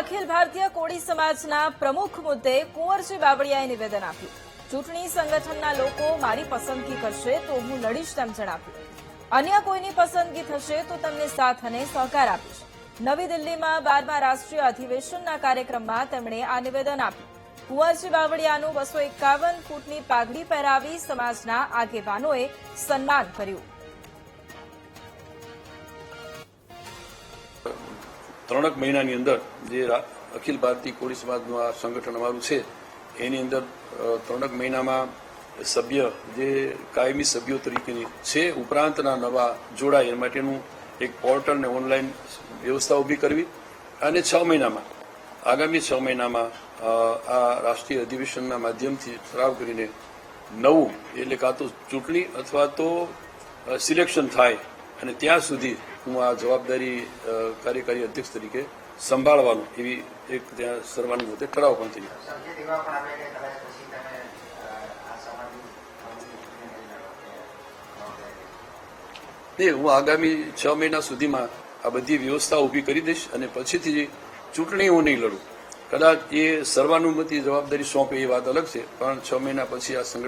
અખિલ ભારતીય કોળી સમાજના પ્રમુખ મુદ્દે કુંવરજી બાવળિયાએ નિવેદન આપ્યું. ચૂંટણી સંગઠનના લોકો મારી પસંદગી કરશે તો હું લડીશ તેમ જણાવ્યું. અન્ય કોઈની પસંદગી થશે તો તેમને સાથ અને સહકાર આપીશ. નવી દિલ્હીમાં 12મા રાષ્ટ્રીય અધિવેશનના કાર્યક્રમમાં તેમણે આ નિવેદન આપ્યું. કુંવરજી બાવળિયાનું 251 ફૂટની પાઘડી પહેરાવી સમાજના આગેવાનોએ સન્માન કર્યું. 3 મહિનાની અંદર જે અખિલ ભારતીય કોળી સમાજનું આ સંગઠન અમારું છે એની અંદર 3 મહિનામાં સભ્ય જે કાયમી સભ્યો તરીકેની છે ઉપરાંતના નવા જોડાય એ માટેનું એક પોર્ટલ ને ઓનલાઈન વ્યવસ્થા ઊભી કરવી અને 6 મહિનામાં આગામી 6 મહિનામાં આ રાષ્ટ્રીય અધિવેશનના માધ્યમથી ઠરાવ કરીને નવું એટલે કાં તો ચૂંટણી અથવા તો સિલેક્શન થાય અને ત્યાં સુધી હું આ જવાબદારી કાર્યકારી અધ્યક્ષ તરીકે સંભાળવાનું એવી એક ત્યાં સર્વાનુમતે ઠરાવ પણ થઈ. હું આગામી 6 મહિના સુધીમાં આ બધી વ્યવસ્થા ઊભી કરી દઈશ અને પછીથી ચૂંટણી હું નહીં લડું. કદાચ એ સર્વાનુમતિ જવાબદારી સોંપે એ વાત અલગ છે, પણ 6 મહિના પછી આ સંગઠન